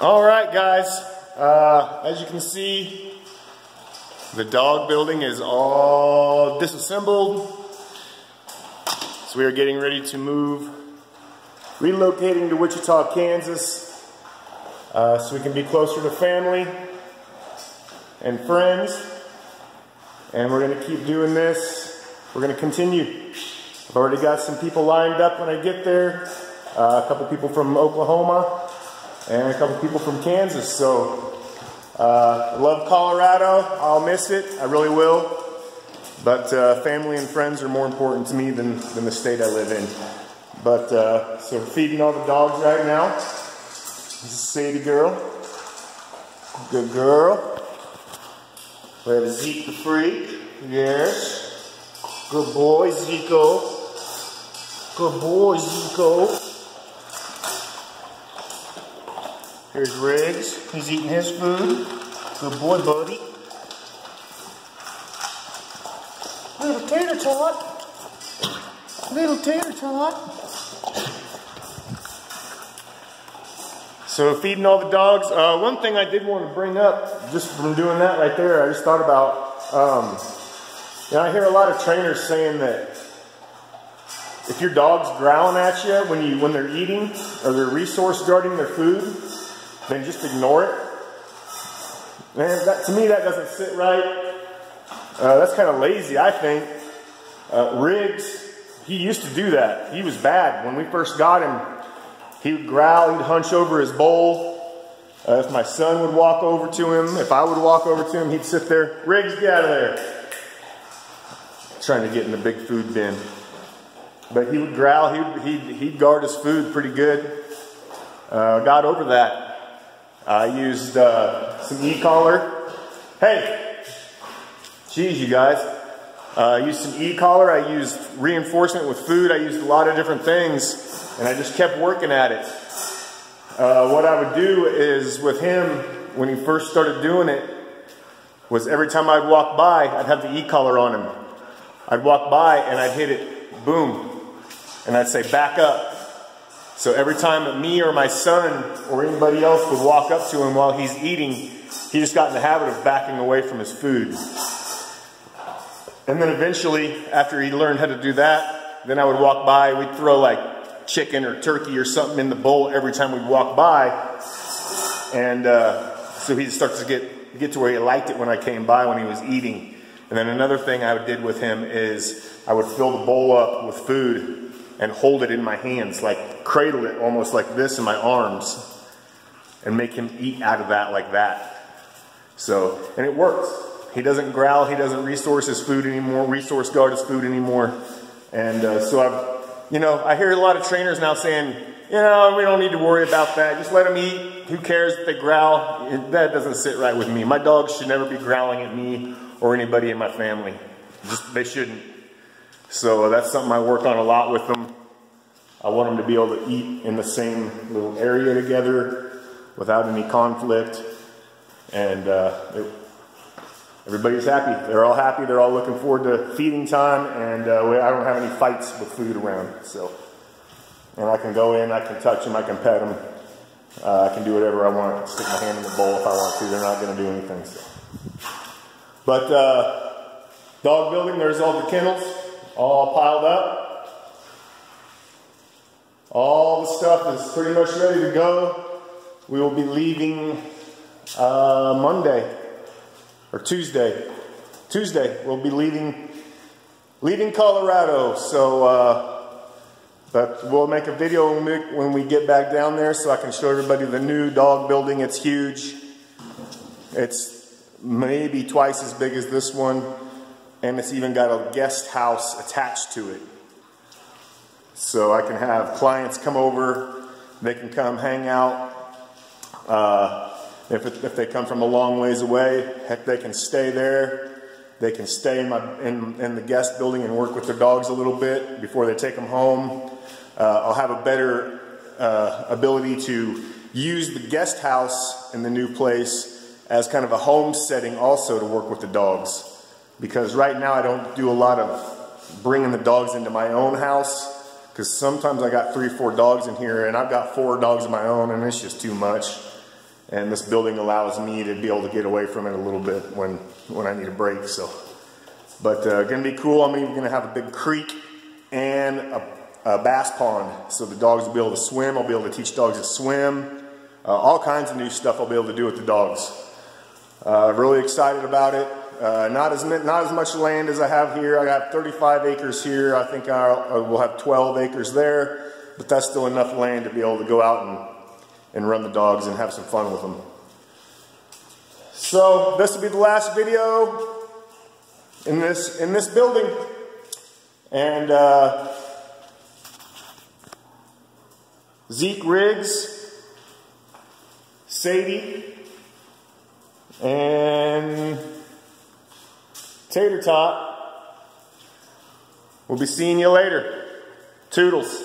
All right, guys. As you can see, the dog building is all disassembled. So we are getting ready to move, relocating to Wichita, Kansas, so we can be closer to family and friends. And we're going to keep doing this. We're going to continue. I've already got some people lined up when I get there. A couple people from Oklahoma and a couple people from Kansas. So I love Colorado. I'll miss it. I really will. But family and friends are more important to me than the state I live in. But so we're feeding all the dogs right now. This is Sadie girl. Good girl. We have Zeke the freak. Yes. Good boy, Zico. Good boy, Zico. Here's Riggs. He's eating his food. Good boy, buddy. Little tater tot. Little tater tot. So feeding all the dogs. One thing I did want to bring up, just from doing that right there, I just thought about, I hear a lot of trainers saying that if your dog's growling at you when they're eating or they're resource guarding their food, then just ignore it. Man, to me that doesn't sit right. That's kind of lazy, I think. Riggs, he used to do that. He was bad. When we first got him, he would growl, he'd hunch over his bowl. If my son would walk over to him, if I would walk over to him, he'd sit there. Riggs, get out of there. Trying to get in the big food bin. But he would growl, he'd guard his food pretty good. Got over that. I used some e-collar. Hey! Jeez, you guys. I used some e-collar. I used reinforcement with food. I used a lot of different things. And I just kept working at it. What I would do is with him, when he first started doing it, was every time I'd walk by, I'd have the e-collar on him. I'd walk by and I'd hit it, boom. And I'd say, back up. So every time that me or my son or anybody else would walk up to him while he's eating, he just got in the habit of backing away from his food. And then eventually, after he learned how to do that, then I would walk by, we'd throw like chicken or turkey or something in the bowl every time we'd walk by. And so he starts to get to where he liked it when I came by when he was eating. And then another thing I did with him is I would fill the bowl up with food and hold it in my hands, like cradle it almost like this in my arms and make him eat out of that like that. So, and it works. He doesn't growl, he doesn't resource his food anymore, resource guard his food anymore. And so I hear a lot of trainers now saying, we don't need to worry about that. Just let them eat. Who cares if they growl? That doesn't sit right with me. My dogs should never be growling at me or anybody in my family. They shouldn't. So that's something I work on a lot with them. I want them to be able to eat in the same little area together without any conflict. And everybody's happy. They're all happy. They're all looking forward to feeding time. And I don't have any fights with food around. So, and I can go in, I can touch them, I can pet them. I can do whatever I want. Stick my hand in the bowl if I want to. They're not going to do anything. So. But dog building, there's all the kennels. All piled up. All the stuff is pretty much ready to go. We will be leaving Monday or Tuesday. Tuesday we'll be leaving Colorado. So, but we'll make a video when we get back down there so I can show everybody the new dog building. It's huge. It's maybe twice as big as this one. And it's even got a guest house attached to it. So I can have clients come over, they can come hang out. If they come from a long ways away, heck, they can stay there. They can stay in the guest building and work with their dogs a little bit before they take them home. I'll have a better ability to use the guest house in the new place as kind of a home setting also to work with the dogs. Because right now I don't do a lot of bringing the dogs into my own house, because sometimes I got 3 or 4 dogs in here and I've got 4 dogs of my own and it's just too much. And this building allows me to be able to get away from it a little bit when I need a break. So, but gonna be cool. I'm even gonna have a big creek and a bass pond, so the dogs will be able to swim. I'll be able to teach dogs to swim. All kinds of new stuff I'll be able to do with the dogs. Really excited about it. Not as much land as I have here. I have 35 acres here. I think I will have 12 acres there, but that's still enough land to be able to go out and run the dogs and have some fun with them. So this will be the last video in this building, and Zeke Riggs, Sadie, and Tater Tot. We'll be seeing you later. Toodles.